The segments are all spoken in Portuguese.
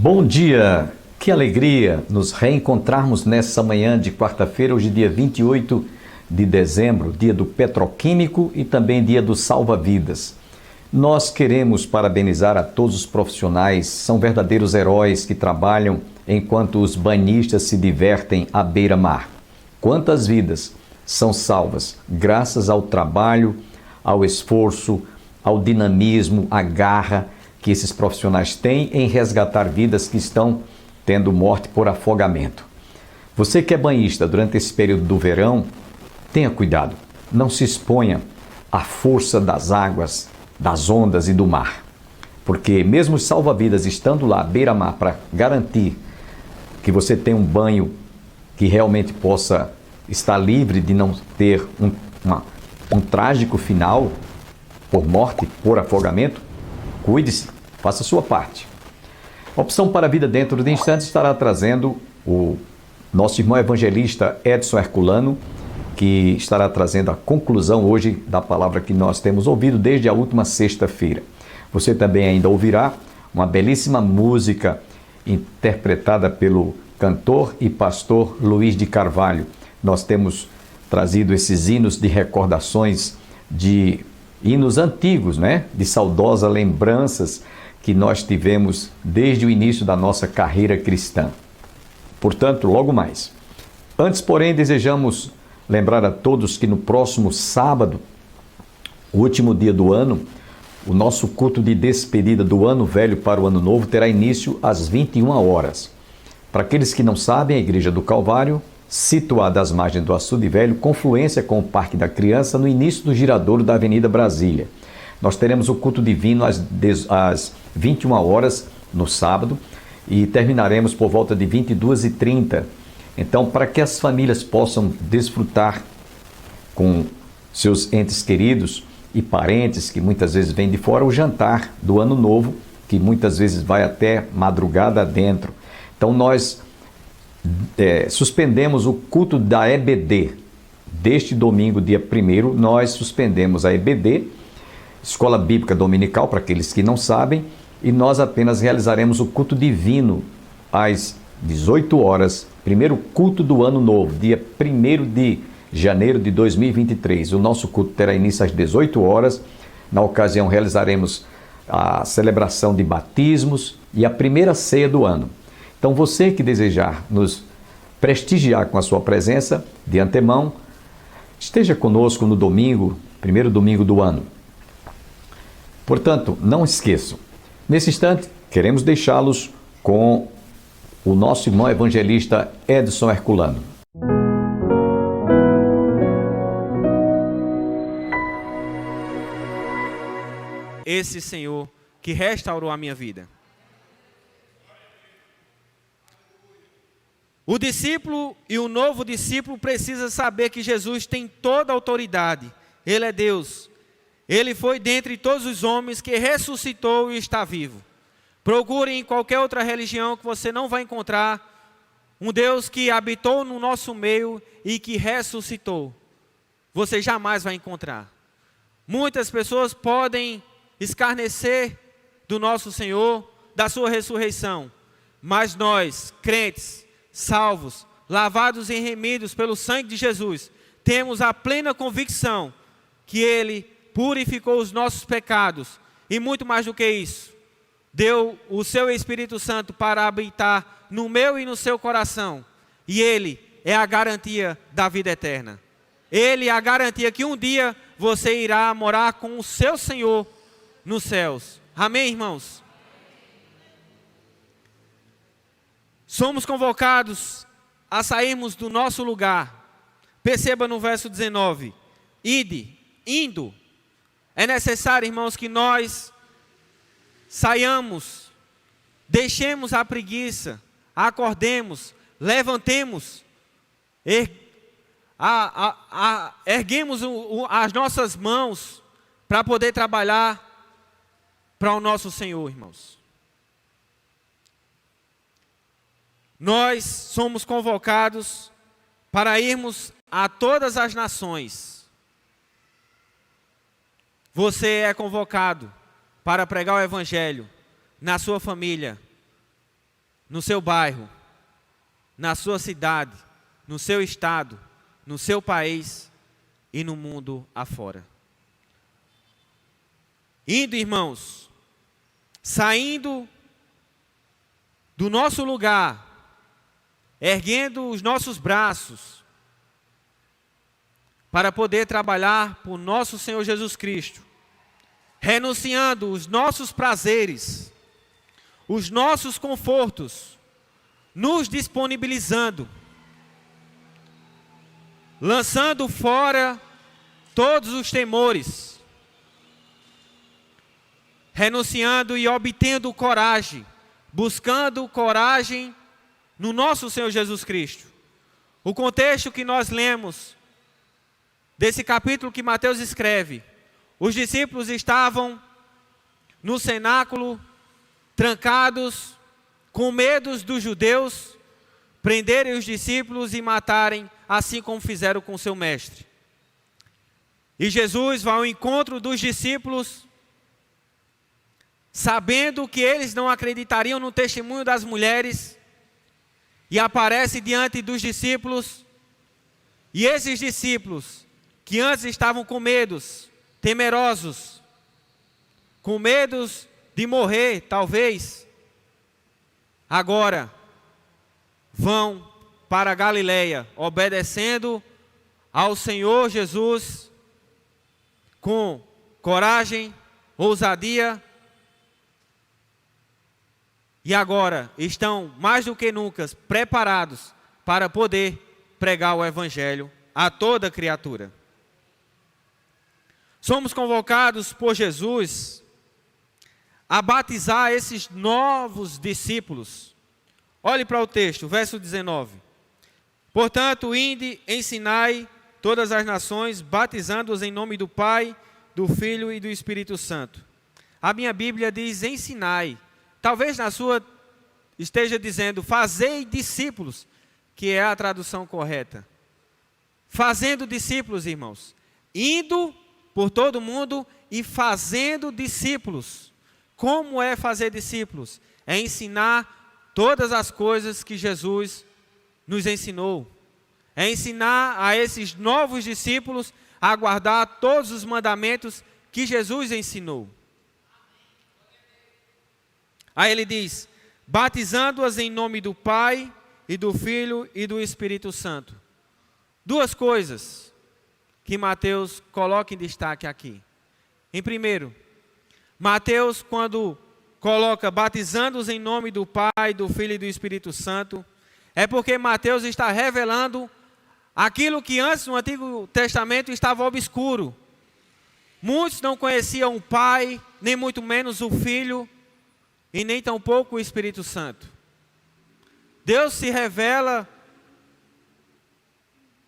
Bom dia, que alegria nos reencontrarmos nessa manhã de quarta-feira, hoje dia 28 de dezembro, dia do petroquímico e também dia do salva-vidas. Nós queremos parabenizar a todos os profissionais, são verdadeiros heróis que trabalham enquanto os banhistas se divertem à beira-mar. Quantas vidas são salvas graças ao trabalho, ao esforço, ao dinamismo, à garra que esses profissionais têm em resgatar vidas que estão tendo morte por afogamento. Você que é banhista durante esse período do verão, tenha cuidado, não se exponha à força das águas, das ondas e do mar. Porque mesmo os salva-vidas estando lá à beira-mar para garantir que você tenha um banho que realmente possa estar livre de não ter um trágico final por morte, por afogamento, cuide-se, faça a sua parte. A opção para a vida dentro de instantes estará trazendo o nosso irmão evangelista Edson Herculano, que estará trazendo a conclusão hoje da palavra que nós temos ouvido desde a última sexta-feira. Você também ainda ouvirá uma belíssima música interpretada pelo cantor e pastor Luiz de Carvalho. Nós temos trazido esses hinos de recordações, de hinos antigos, de saudosas lembranças que nós tivemos desde o início da nossa carreira cristã. Portanto, logo mais. Antes, porém, desejamos lembrar a todos que no próximo sábado, o último dia do ano, o nosso culto de despedida do ano velho para o ano novo terá início às 21 horas. Para aqueles que não sabem, a Igreja do Calvário, situada às margens do Açude Velho, confluência com o Parque da Criança, no início do giradouro da Avenida Brasília. Nós teremos o culto divino às 21 horas no sábado e terminaremos por volta de 22h30. Então, para que as famílias possam desfrutar com seus entes queridos e parentes que muitas vezes vêm de fora, o jantar do Ano Novo, que muitas vezes vai até madrugada dentro. Então, nós suspendemos o culto da EBD. Deste domingo, dia 1º, nós suspendemos a EBD, Escola Bíblica Dominical, para aqueles que não sabem, e nós apenas realizaremos o culto divino às 18 horas, primeiro culto do ano novo, dia 1º de janeiro de 2023. O nosso culto terá início às 18 horas. Na ocasião, realizaremos a celebração de batismos e a primeira ceia do ano. Então, você que desejar nos prestigiar com a sua presença, de antemão, esteja conosco no domingo, primeiro domingo do ano. Portanto, não esqueçam, nesse instante, queremos deixá-los com o nosso irmão evangelista Edson Herculano. Esse Senhor que restaurou a minha vida. O discípulo e o novo discípulo precisa saber que Jesus tem toda a autoridade. Ele é Deus. Ele foi dentre todos os homens que ressuscitou e está vivo. Procure em qualquer outra religião que você não vai encontrar um Deus que habitou no nosso meio e que ressuscitou. Você jamais vai encontrar. Muitas pessoas podem escarnecer do nosso Senhor, da sua ressurreição. Mas nós, crentes, salvos, lavados e remidos pelo sangue de Jesus, temos a plena convicção que Ele purificou os nossos pecados e muito mais do que isso, deu o seu Espírito Santo para habitar no meu e no seu coração, e Ele é a garantia da vida eterna. Ele é a garantia que um dia você irá morar com o seu Senhor nos céus. Amém, irmãos? Somos convocados a sairmos do nosso lugar. Perceba no verso 19. Indo. É necessário, irmãos, que nós saiamos, deixemos a preguiça, acordemos, levantemos, erguemos as nossas mãos para poder trabalhar para o nosso Senhor, irmãos. Nós somos convocados para irmos a todas as nações. Você é convocado para pregar o Evangelho na sua família, no seu bairro, na sua cidade, no seu estado, no seu país e no mundo afora. Indo, irmãos, saindo do nosso lugar, erguendo os nossos braços, para poder trabalhar por nosso Senhor Jesus Cristo, renunciando os nossos prazeres, os nossos confortos, nos disponibilizando, lançando fora todos os temores, renunciando e obtendo coragem, buscando coragem no nosso Senhor Jesus Cristo. O contexto que nós lemos desse capítulo que Mateus escreve, os discípulos estavam no cenáculo, trancados, com medo dos judeus prenderem os discípulos e matarem, assim como fizeram com seu mestre. E Jesus vai ao encontro dos discípulos, sabendo que eles não acreditariam no testemunho das mulheres, e aparece diante dos discípulos, e esses discípulos, que antes estavam com medos, temerosos, com medos de morrer, talvez, agora vão para a Galileia, obedecendo ao Senhor Jesus, com coragem, ousadia, e agora estão mais do que nunca preparados para poder pregar o Evangelho a toda criatura. Somos convocados por Jesus a batizar esses novos discípulos. Olhe para o texto, verso 19. Portanto, inde, ensinai todas as nações, batizando-os em nome do Pai, do Filho e do Espírito Santo. A minha Bíblia diz ensinai. Talvez na sua esteja dizendo fazei discípulos, que é a tradução correta. Fazendo discípulos, irmãos. Indo por todo mundo e fazendo discípulos. Como é fazer discípulos? É ensinar todas as coisas que Jesus nos ensinou. É ensinar a esses novos discípulos a guardar todos os mandamentos que Jesus ensinou. Aí ele diz, batizando-as em nome do Pai, e do Filho e do Espírito Santo. Duas coisas que Mateus coloca em destaque aqui. Em primeiro, Mateus, quando coloca batizando-os em nome do Pai, do Filho e do Espírito Santo, é porque Mateus está revelando aquilo que antes no Antigo Testamento estava obscuro. Muitos não conheciam o Pai, nem muito menos o Filho, e nem tampouco o Espírito Santo. Deus se revela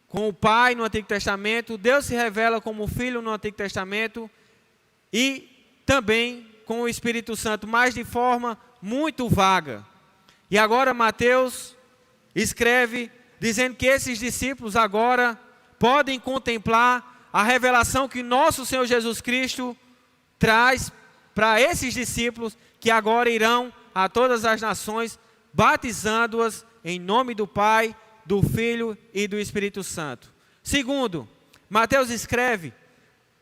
com o Pai no Antigo Testamento, Deus se revela como Filho no Antigo Testamento e também com o Espírito Santo, mas de forma muito vaga. E agora Mateus escreve dizendo que esses discípulos agora podem contemplar a revelação que nosso Senhor Jesus Cristo traz para esses discípulos que agora irão a todas as nações, batizando-as em nome do Pai, do Filho e do Espírito Santo. Segundo, Mateus escreve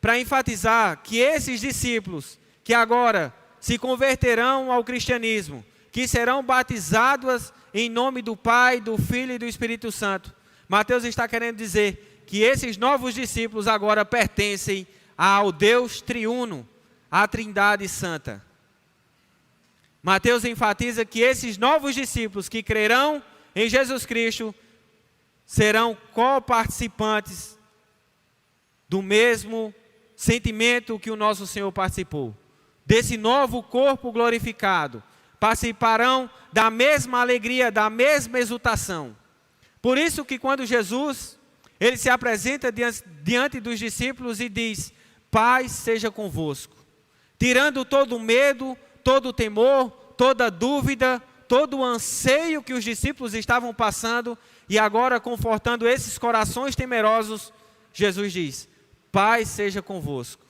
para enfatizar que esses discípulos que agora se converterão ao cristianismo, que serão batizados em nome do Pai, do Filho e do Espírito Santo. Mateus está querendo dizer que esses novos discípulos agora pertencem ao Deus triuno, à Trindade Santa. Mateus enfatiza que esses novos discípulos que crerão em Jesus Cristo serão coparticipantes do mesmo sentimento que o nosso Senhor participou, desse novo corpo glorificado, participarão da mesma alegria, da mesma exultação. Por isso que quando Jesus, ele se apresenta diante dos discípulos e diz, paz seja convosco, tirando todo o medo, todo o temor, toda dúvida, todo o anseio que os discípulos estavam passando, e agora confortando esses corações temerosos, Jesus diz, paz seja convosco.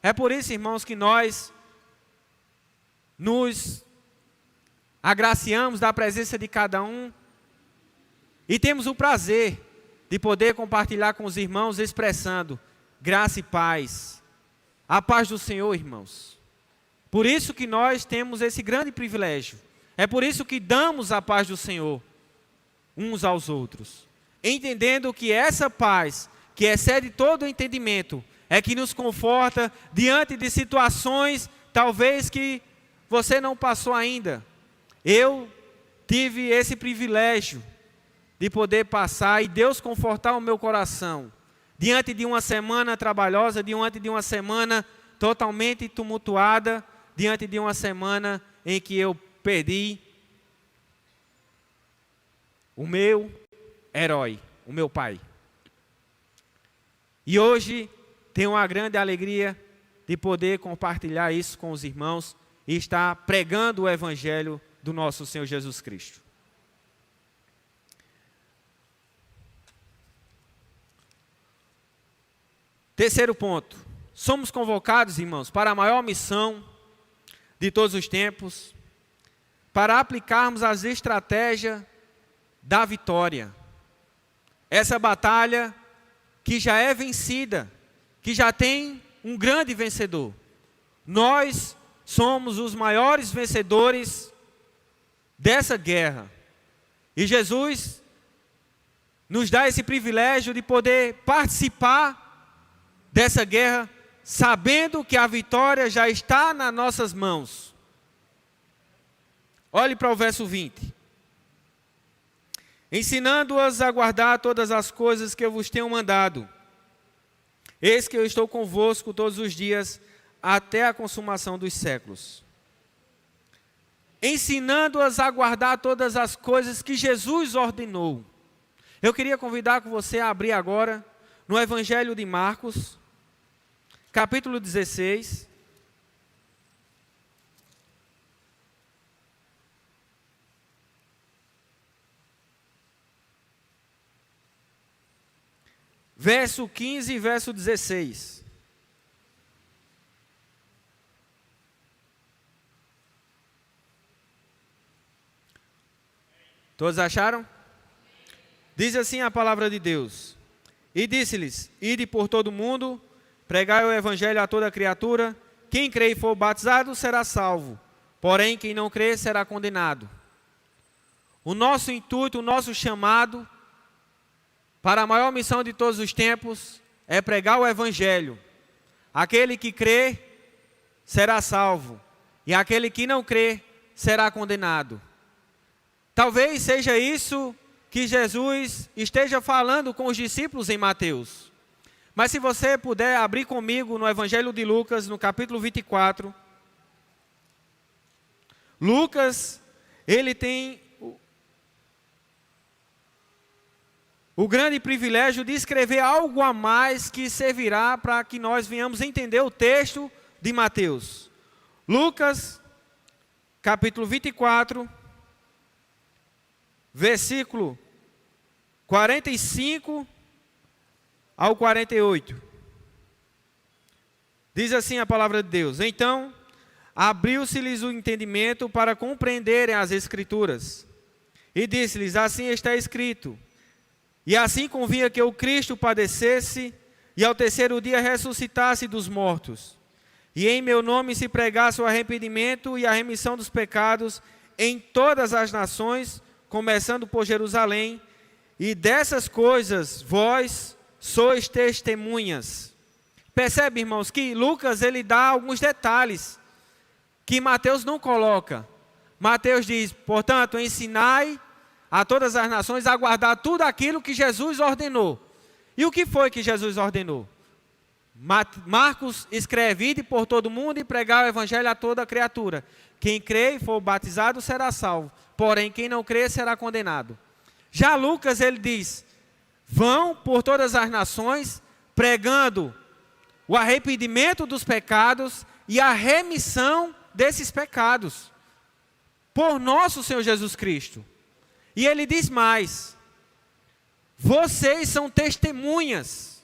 É por isso, irmãos, que nós nos agraciamos da presença de cada um e temos o prazer de poder compartilhar com os irmãos, expressando graça e paz. A paz do Senhor, irmãos. Por isso que nós temos esse grande privilégio. É por isso que damos a paz do Senhor uns aos outros, entendendo que essa paz, que excede todo o entendimento, é que nos conforta diante de situações, talvez que você não passou ainda. Eu tive esse privilégio de poder passar e Deus confortar o meu coração, diante de uma semana trabalhosa, diante de uma semana totalmente tumultuada, diante de uma semana em que eu perdi o meu herói, o meu pai. E hoje tenho uma grande alegria de poder compartilhar isso com os irmãos e estar pregando o Evangelho do nosso Senhor Jesus Cristo. Terceiro ponto. Somos convocados, irmãos, para a maior missão de todos os tempos, para aplicarmos as estratégias da vitória. Essa batalha que já é vencida, que já tem um grande vencedor. Nós somos os maiores vencedores dessa guerra. E Jesus nos dá esse privilégio de poder participar dessa guerra, sabendo que a vitória já está nas nossas mãos. Olhe para o verso 20. Ensinando-as a guardar todas as coisas que eu vos tenho mandado. Eis que eu estou convosco todos os dias, até a consumação dos séculos. Ensinando-as a guardar todas as coisas que Jesus ordenou. Eu queria convidar com você a abrir agora no Evangelho de Marcos, capítulo 16. Verso 15 e verso 16. Todos acharam? Diz assim a palavra de Deus. E disse-lhes, ide por todo o mundo, pregai o evangelho a toda criatura, quem crê e for batizado será salvo, porém quem não crê será condenado. O nosso intuito, o nosso chamado, para a maior missão de todos os tempos, é pregar o evangelho. Aquele que crê será salvo, e aquele que não crê será condenado. Talvez seja isso que Jesus esteja falando com os discípulos em Mateus. Mas se você puder abrir comigo no Evangelho de Lucas, no capítulo 24. Lucas, ele tem o grande privilégio de escrever algo a mais que servirá para que nós venhamos entender o texto de Mateus. Lucas, capítulo 24, versículo 45 ao 48. Diz assim a palavra de Deus. Então, abriu-se-lhes o entendimento para compreenderem as Escrituras. E disse-lhes, assim está escrito. E assim convinha que o Cristo padecesse e ao terceiro dia ressuscitasse dos mortos. E em meu nome se pregasse o arrependimento e a remissão dos pecados em todas as nações, começando por Jerusalém. E dessas coisas vós sois testemunhas. Percebe, irmãos, que Lucas ele dá alguns detalhes que Mateus não coloca. Mateus diz, portanto, ensinai a todas as nações a guardar tudo aquilo que Jesus ordenou. E o que foi que Jesus ordenou? Marcos escreve, ide por todo mundo e pregar o evangelho a toda criatura. Quem crê e for batizado será salvo, porém quem não crê será condenado. Já Lucas ele diz, vão por todas as nações pregando o arrependimento dos pecados e a remissão desses pecados por nosso Senhor Jesus Cristo. E ele diz mais, vocês são testemunhas.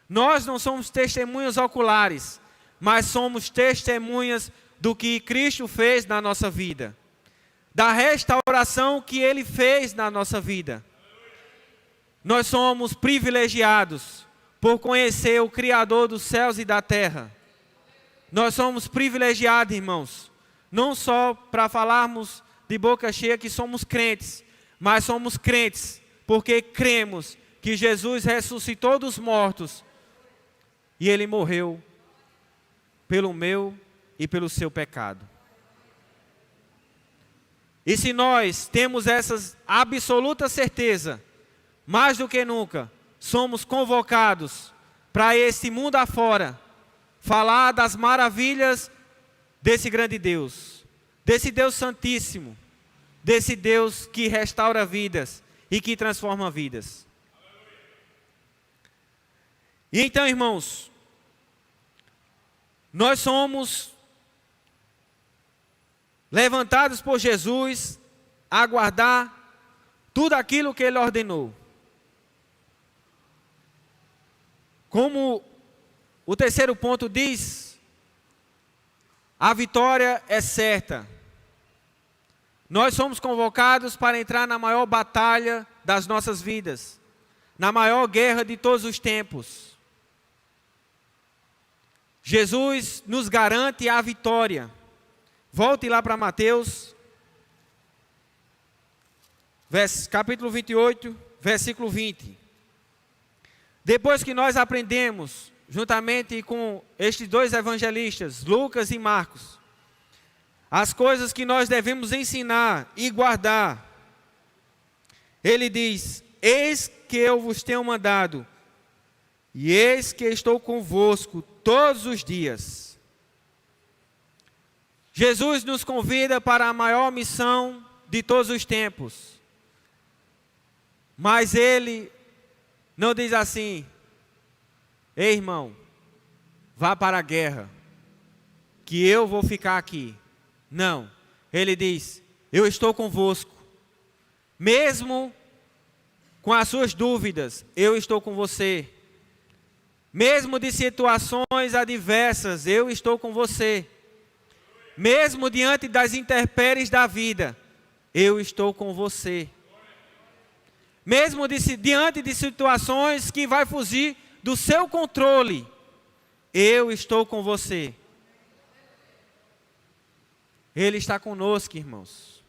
Nós não somos testemunhas oculares, mas somos testemunhas do que Cristo fez na nossa vida. da restauração que Ele fez na nossa vida. Nós somos privilegiados por conhecer o Criador dos céus e da terra. Nós somos privilegiados, irmãos, não só para falarmos de boca cheia que somos crentes, mas somos crentes porque cremos que Jesus ressuscitou dos mortos e Ele morreu pelo meu e pelo seu pecado. E se nós temos essa absoluta certeza, mais do que nunca, somos convocados para esse mundo afora, falar das maravilhas desse grande Deus, desse Deus santíssimo, desse Deus que restaura vidas e que transforma vidas. E então, irmãos, nós somos levantados por Jesus a aguardar tudo aquilo que Ele ordenou. Como o terceiro ponto diz, a vitória é certa. Nós somos convocados para entrar na maior batalha das nossas vidas, na maior guerra de todos os tempos. Jesus nos garante a vitória. Volte lá para Mateus, capítulo 28, versículo 20. Depois que nós aprendemos, juntamente com estes dois evangelistas, Lucas e Marcos, as coisas que nós devemos ensinar e guardar, ele diz: eis que eu vos tenho mandado, e eis que estou convosco todos os dias. Jesus nos convida para a maior missão de todos os tempos. Mas Ele não diz assim: ei, irmão, vá para a guerra, que eu vou ficar aqui. Não, Ele diz: eu estou convosco. Mesmo com as suas dúvidas, eu estou com você. Mesmo de situações adversas, eu estou com você. Mesmo diante das intempéries da vida, eu estou com você. Mesmo diante de situações que vai fugir do seu controle, eu estou com você. Ele está conosco, irmãos.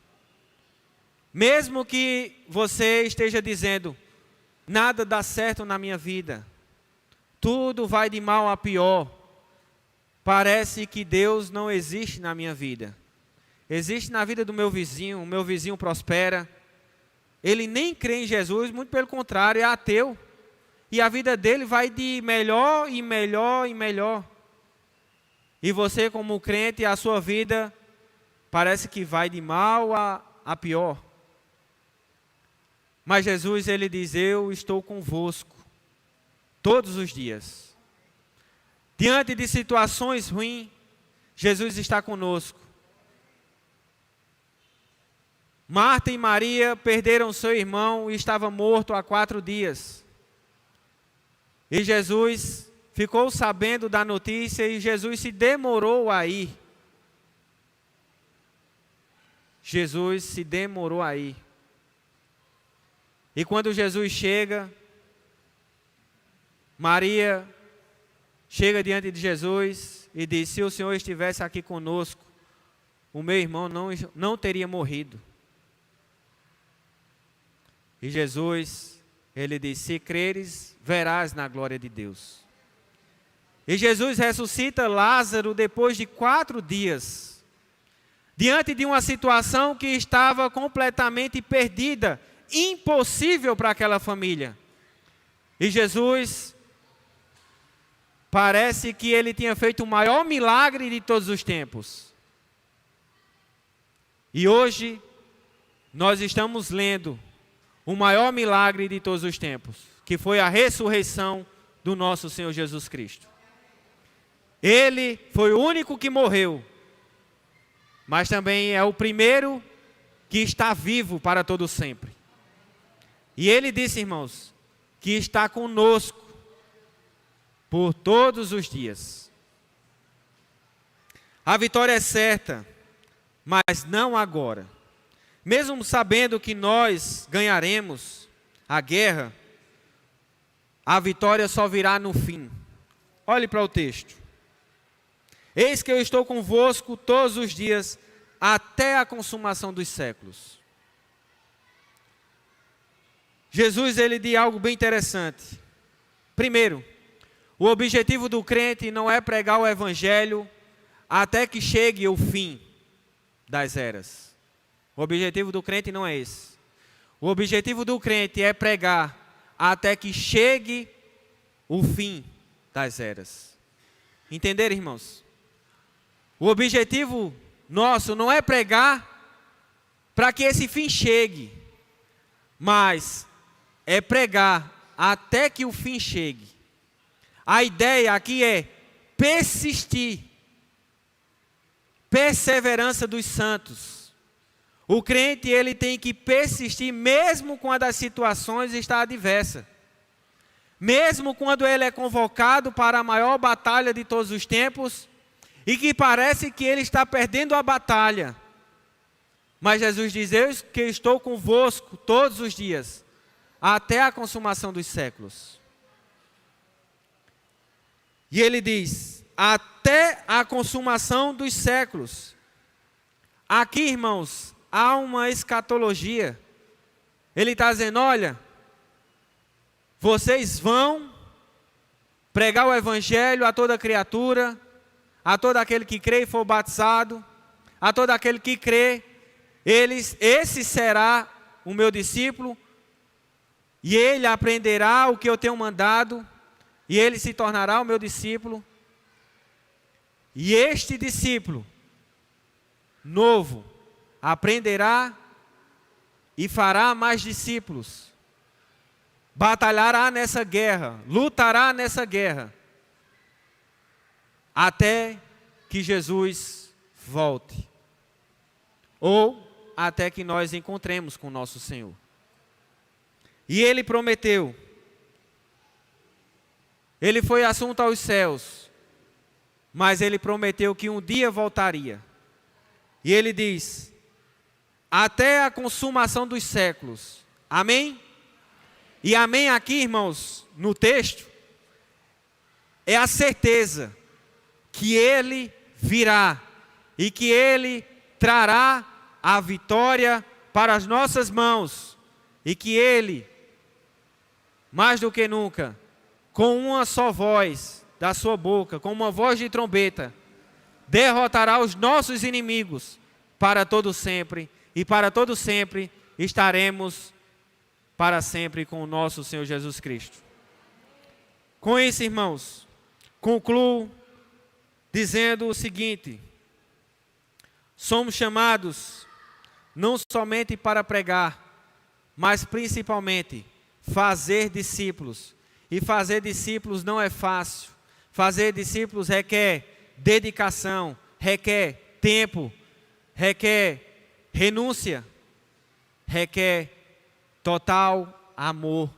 Mesmo que você esteja dizendo: nada dá certo na minha vida, tudo vai de mal a pior. Parece que Deus não existe na minha vida. Existe na vida do meu vizinho, o meu vizinho prospera. Ele nem crê em Jesus, muito pelo contrário, é ateu. E a vida dele vai de melhor e melhor e melhor. E você, como crente, a sua vida parece que vai de mal a pior. Mas Jesus, Ele diz: eu estou convosco todos os dias. Diante de situações ruins, Jesus está conosco. Marta e Maria perderam seu irmão e estava morto há 4 dias. E Jesus ficou sabendo da notícia e Jesus se demorou a ir. Jesus se demorou a ir. E quando Jesus chega, Maria chega diante de Jesus e diz: se o Senhor estivesse aqui conosco, o meu irmão não teria morrido. E Jesus, Ele diz: se creres, verás na glória de Deus. E Jesus ressuscita Lázaro depois de 4 dias, diante de uma situação que estava completamente perdida, impossível para aquela família. E Jesus, parece que Ele tinha feito o maior milagre de todos os tempos. E hoje, nós estamos lendo o maior milagre de todos os tempos, que foi a ressurreição do nosso Senhor Jesus Cristo. Ele foi o único que morreu, mas também é o primeiro que está vivo para todo sempre. E Ele disse, irmãos, que está conosco por todos os dias. A vitória é certa, mas não agora. mesmo sabendo que nós ganharemos a guerra, a vitória só virá no fim. Olhe para o texto. Eis que eu estou convosco todos os dias, até a consumação dos séculos. Jesus, ele diz algo bem interessante. Primeiro, o objetivo do crente não é pregar o evangelho até que chegue o fim das eras. O objetivo do crente não é esse. O objetivo do crente é pregar até que chegue o fim das eras. Entenderam, irmãos? O objetivo nosso não é pregar para que esse fim chegue, mas é pregar até que o fim chegue. A ideia aqui é persistir, perseverança dos santos. O crente, ele tem que persistir mesmo quando as situações estão adversas. Mesmo quando ele é convocado para a maior batalha de todos os tempos e que parece que ele está perdendo a batalha. Mas Jesus diz: eis que estou convosco todos os dias, até a consumação dos séculos. E ele diz: até a consumação dos séculos. Aqui, irmãos, há uma escatologia. Ele está dizendo: olha, vocês vão pregar o evangelho a toda criatura, a todo aquele que crê e for batizado, a todo aquele que crê, esse será o meu discípulo, e ele aprenderá o que eu tenho mandado, e ele se tornará o meu discípulo. E este discípulo novo aprenderá e fará mais discípulos. Batalhará nessa guerra, lutará nessa guerra, até que Jesus volte, ou até que nós encontremos com o nosso Senhor. E ele prometeu, ele foi assunto aos céus, mas ele prometeu que um dia voltaria. E ele diz: até a consumação dos séculos. Amém? E amém aqui, irmãos, no texto, é a certeza que ele virá e que ele trará a vitória para as nossas mãos, e que ele, mais do que nunca, com uma só voz da sua boca, com uma voz de trombeta, derrotará os nossos inimigos para todo sempre, e para todo sempre estaremos para sempre com o nosso Senhor Jesus Cristo. Com isso, irmãos, concluo dizendo o seguinte: somos chamados não somente para pregar, mas principalmente fazer discípulos. E fazer discípulos não é fácil. Fazer discípulos requer dedicação, requer tempo, requer renúncia, requer total amor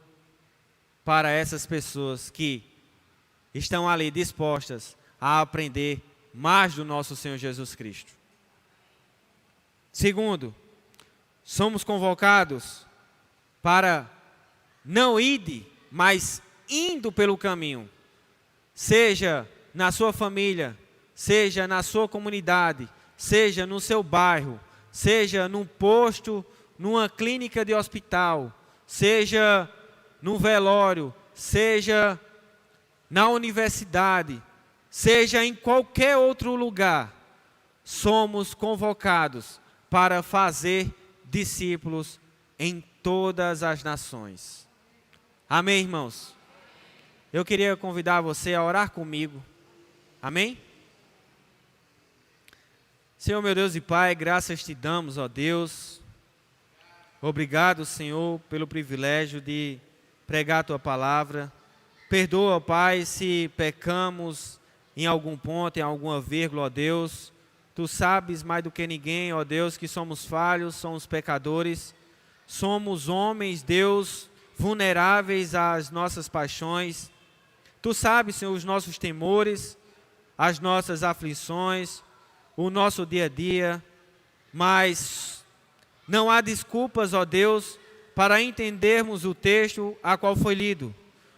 para essas pessoas que estão ali dispostas a aprender mais do nosso Senhor Jesus Cristo. Segundo, somos convocados para não ir, mas indo pelo caminho, seja na sua família, seja na sua comunidade, seja no seu bairro, seja num posto, numa clínica de hospital, seja num velório, seja na universidade, seja em qualquer outro lugar, somos convocados para fazer discípulos em todas as nações. Amém, irmãos? Eu queria convidar você a orar comigo. Amém? Senhor, meu Deus e Pai, graças te damos, ó Deus. Obrigado, Senhor, pelo privilégio de pregar a Tua palavra. Perdoa, ó Pai, se pecamos em algum ponto, em alguma vírgula, ó Deus. Tu sabes mais do que ninguém, ó Deus, que somos falhos, somos pecadores. Somos homens, Deus, vulneráveis às nossas paixões. Tu sabes, Senhor, os nossos temores, as nossas aflições, o nosso dia a dia, mas Não há desculpas, ó Deus, para entendermos o texto a qual foi lido.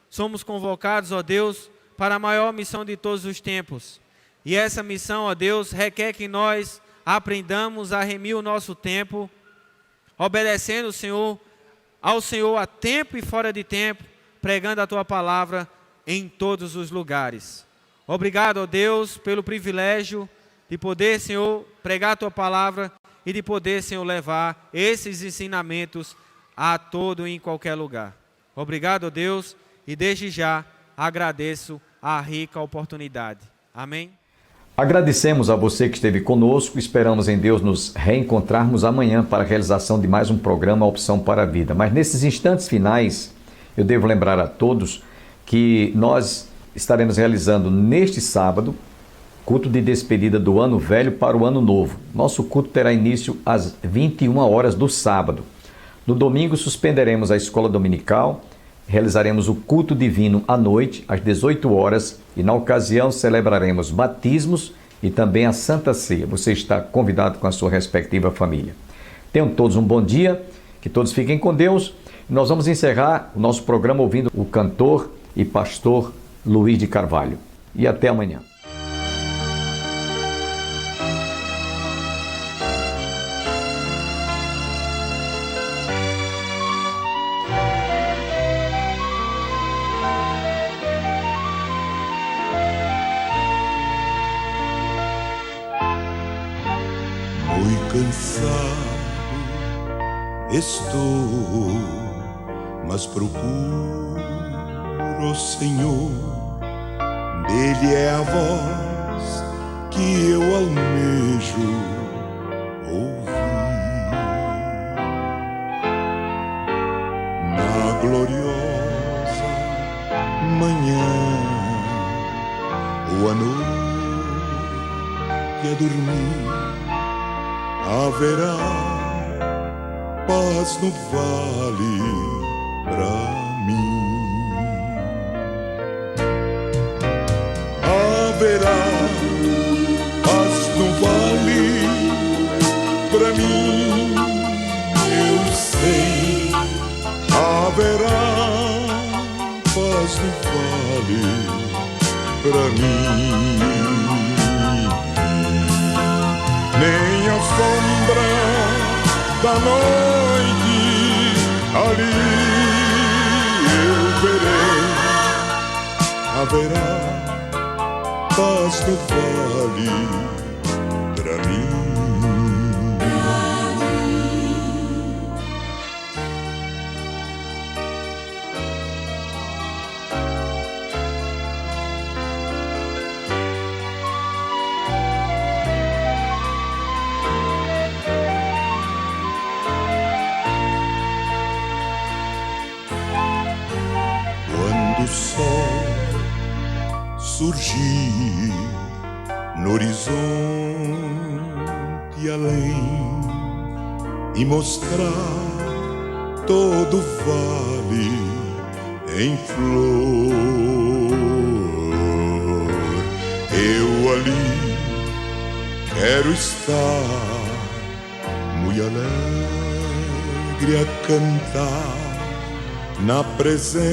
Somos convocados, ó Deus, para a maior missão de todos os tempos. E essa missão, ó Deus, requer que nós aprendamos a remir o nosso tempo, obedecendo ao Senhor a tempo e fora de tempo, pregando a Tua palavra em todos os lugares. Obrigado, ó Deus, pelo privilégio de poder, Senhor, pregar a Tua palavra e de poder, Senhor, levar esses ensinamentos a todo e em qualquer lugar. Obrigado, ó Deus, e desde já agradeço a rica oportunidade. Amém? Agradecemos a você que esteve conosco, esperamos em Deus nos reencontrarmos amanhã para a realização de mais um programa Opção para a Vida. Mas nesses instantes finais, eu devo lembrar a todos que nós estaremos realizando neste sábado, culto de despedida do ano velho para o ano novo. Nosso culto terá início às 21 horas do sábado. No domingo suspenderemos a escola dominical, realizaremos o culto divino à noite, às 18 horas, e na ocasião celebraremos batismos e também a Santa Ceia. Você está convidado com a sua respectiva família. Tenham todos um bom dia, que todos fiquem com Deus. Nós vamos encerrar o nosso programa ouvindo o cantor e pastor Luiz de Carvalho. E até amanhã. Cansado estou, mas procuro o Senhor. Dele é a voz que eu almejo ouvir. Na gloriosa manhã ou à noite a dormir, haverá paz no vale pra mim. Haverá paz no vale pra mim, eu sei. Haverá paz no vale pra mim. Nem a sombra da noite ali eu verei. Haverá paz no vale pra mim. O sol surgir no horizonte além e mostrar todo o vale em flor. Eu ali quero estar muito alegre a cantar na presença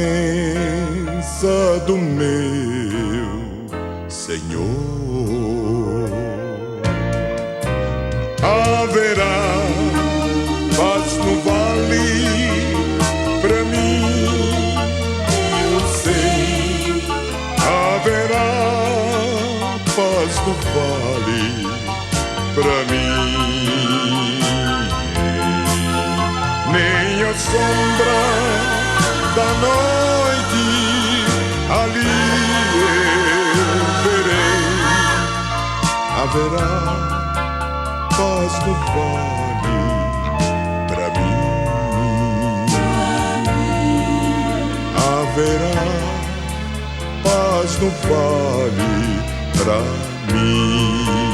do meu Senhor. Haverá paz no vale pra mim, eu sei. Haverá paz no vale pra mim. Nem a sombra da noite ali eu verei. Haverá paz no vale pra mim. Haverá paz no vale pra mim.